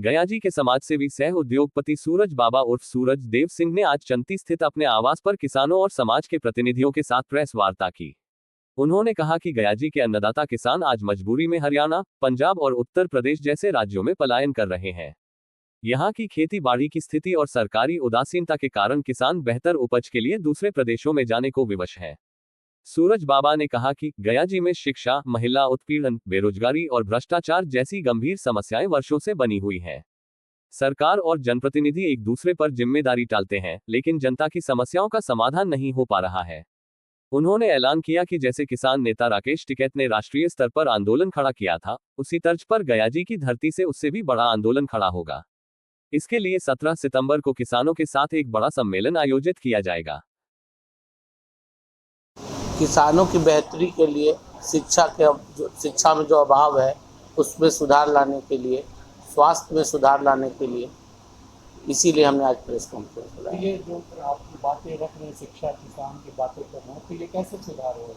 गयाजी के समाजसेवी सह उद्योगपति सूरज बाबा उर्फ सूरज देव सिंह ने आज चंती स्थित अपने आवास पर किसानों और समाज के प्रतिनिधियों के साथ प्रेस वार्ता की। उन्होंने कहा कि गयाजी के अन्नदाता किसान आज मजबूरी में हरियाणा, पंजाब और उत्तर प्रदेश जैसे राज्यों में पलायन कर रहे हैं। यहाँ की खेती बाड़ी की स्थिति और सरकारी उदासीनता के कारण किसान बेहतर उपज के लिए दूसरे प्रदेशों में जाने को विवश है। सूरज बाबा ने कहा कि गयाजी में शिक्षा, महिला उत्पीड़न, बेरोजगारी और भ्रष्टाचार जैसी गंभीर समस्याएं वर्षों से बनी हुई हैं। सरकार और जनप्रतिनिधि एक दूसरे पर जिम्मेदारी टालते हैं, लेकिन जनता की समस्याओं का समाधान नहीं हो पा रहा है। उन्होंने ऐलान किया कि जैसे किसान नेता राकेश टिकैत ने राष्ट्रीय स्तर पर आंदोलन खड़ा किया था, उसी तर्ज पर गयाजी की धरती से उससे भी बड़ा आंदोलन खड़ा होगा। इसके लिए 17 सितंबर को किसानों के साथ एक बड़ा सम्मेलन आयोजित किया जाएगा। किसानों की बेहतरी के लिए शिक्षा में जो अभाव है उसमें सुधार लाने के लिए, स्वास्थ्य में सुधार लाने के लिए, इसीलिए हमने आज प्रेस कॉन्फ्रेंस बुलाया। ये जो आप बातें रख रहे हैं, शिक्षा, किसान की बातें कर रहे हैं, तो ये कैसे सुधार होगा?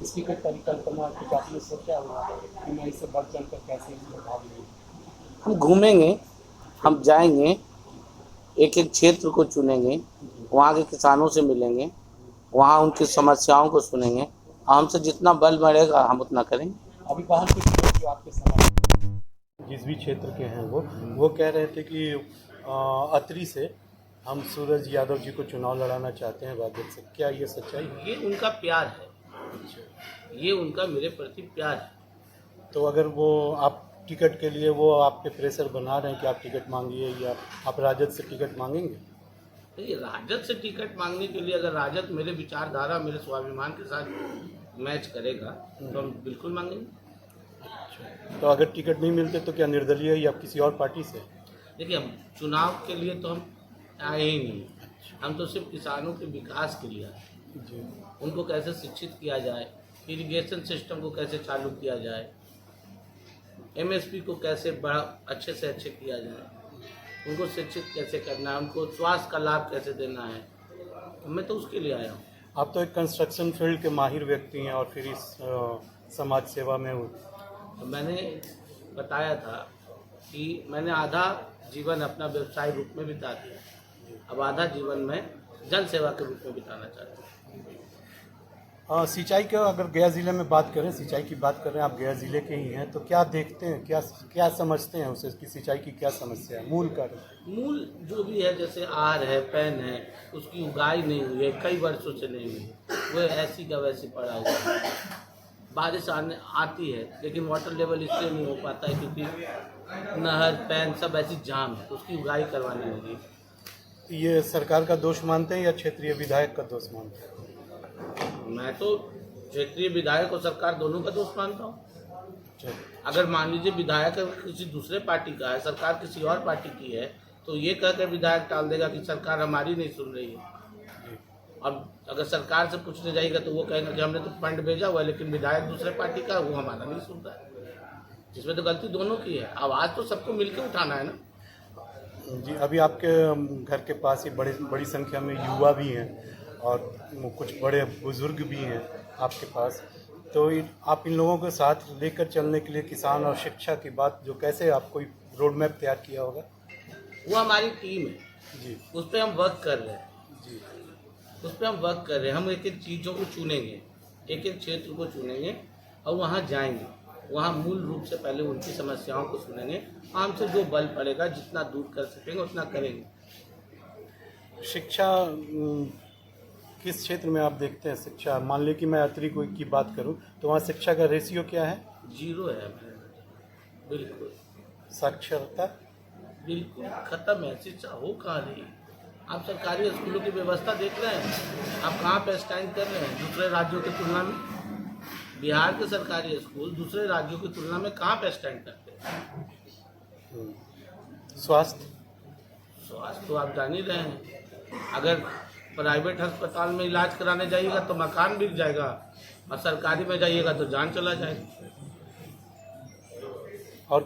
इसकी कोई परिकल्पना कुछ आपने सोचा हुआ कि मैं इससे बढ़ चढ़ कर कैसे इसमें भाग लूँ? हम घूमेंगे, हम जाएंगे, एक एक क्षेत्र को चुनेंगे, वहाँ के किसानों से मिलेंगे, वहाँ उनकी समस्याओं को सुनेंगे। हमसे जितना बल बढ़ेगा हम उतना करेंगे। अभी बाहर कुछ लोग जो आपके समाज जिस भी क्षेत्र के हैं वो कह रहे थे कि अतरी से हम सूरज यादव जी को चुनाव लड़ाना चाहते हैं राजद से। क्या ये सच्चाई है? ये उनका प्यार है। ये उनका मेरे प्रति प्यार है। तो अगर वो आप टिकट के लिए वो आप पे प्रेशर बना रहे हैं कि आप टिकट मांगिए या आप राजद से टिकट मांगेंगे? देखिए, राजद से टिकट मांगने के लिए अगर राजद मेरे विचारधारा, मेरे स्वाभिमान के साथ मैच करेगा तो हम बिल्कुल मांगेंगे। तो अगर टिकट नहीं मिलते तो क्या निर्दलीय या किसी और पार्टी से? देखिए, हम चुनाव के लिए तो हम आए ही नहीं। हम तो सिर्फ किसानों के विकास के लिए आए। जी। उनको कैसे शिक्षित किया जाए, इरिगेशन सिस्टम को कैसे चालू किया जाए, एमएसपी को कैसे बड़ा अच्छे से अच्छे किया जाए, उनको शिक्षित कैसे करना है, उनको स्वास्थ्य का लाभ कैसे देना है, मैं तो उसके लिए आया हूँ। आप तो एक कंस्ट्रक्शन फील्ड के माहिर व्यक्ति हैं और फिर इस समाज सेवा में तो मैंने बताया था कि मैंने आधा जीवन अपना व्यवसाय रूप में बिता दिया, अब आधा जीवन में जन सेवा के रूप में बिताना चाहता हूँ। सिंचाई का अगर गया ज़िले में बात करें, सिंचाई की बात कर रहे हैं, आप गया ज़िले के ही हैं, तो क्या देखते हैं, क्या समझते हैं उसे कि सिंचाई की क्या समस्या है? मूल कारण मूल जो भी है, जैसे आर है, पैन है, उसकी उगाई नहीं हुई है, कई वर्षों से नहीं हुई, वो ऐसी का वैसी पड़ा हुआ है। बारिश आती है लेकिन वाटर लेवल इसलिए नहीं हो पाता है क्योंकि नहर, पैन सब ऐसी जाम है, उसकी उगाई करवानी होगी। ये सरकार का दोष मानते हैं या क्षेत्रीय विधायक का दोष मानते हैं? मैं तो क्षेत्रीय विधायक और सरकार दोनों का दोष मानता हूँ। अगर मान लीजिए विधायक किसी दूसरे पार्टी का है, सरकार किसी और पार्टी की है, तो ये कहकर विधायक टाल देगा कि सरकार हमारी नहीं सुन रही है। अब अगर सरकार से पूछने जाएगा तो वो कहेगा कि हमने तो फंड भेजा हुआ है, लेकिन विधायक दूसरे पार्टी का, वो हमारा नहीं सुनता है। जिसमें तो गलती दोनों की है। आवाज़ तो सबको मिलकर उठाना है ना। जी, अभी आपके घर के पास ही बड़ी संख्या में युवा भी हैं और कुछ बड़े बुजुर्ग भी हैं आपके पास, तो आप इन लोगों के साथ लेकर चलने के लिए किसान और शिक्षा की बात जो कैसे आप कोई रोड मैप तैयार किया होगा? वो हमारी टीम है जी, उस पर हम वर्क कर रहे हैं। जी, उस पर हम वर्क कर रहे हैं। हम एक एक चीज़ों को चुनेंगे, एक एक क्षेत्र को चुनेंगे और वहाँ जाएंगे। वहाँ मूल रूप से पहले उनकी समस्याओं को सुनेंगे, हमसे जो बल पड़ेगा, जितना दूर कर सकेंगे उतना करेंगे। शिक्षा किस क्षेत्र में आप देखते हैं? शिक्षा, मान लीजिए कि मैं अतरी की बात करूं तो वहाँ शिक्षा का रेशियो क्या है? 0 है। बिल्कुल साक्षरता बिल्कुल खत्म है। शिक्षा हो कहाँ रही? आप सरकारी स्कूलों की व्यवस्था देख रहे हैं, आप कहाँ पे स्टैंड कर रहे हैं दूसरे राज्यों की तुलना में? बिहार के सरकारी स्कूल दूसरे राज्यों की तुलना में कहाँ पे स्टैंड करते हैं? स्वास्थ्य तो आप जान ही रहे हैं। अगर प्राइवेट अस्पताल में इलाज कराने जाइएगा तो मकान बिक जाएगा, और सरकारी में जाइएगा तो जान चला जाएगा। और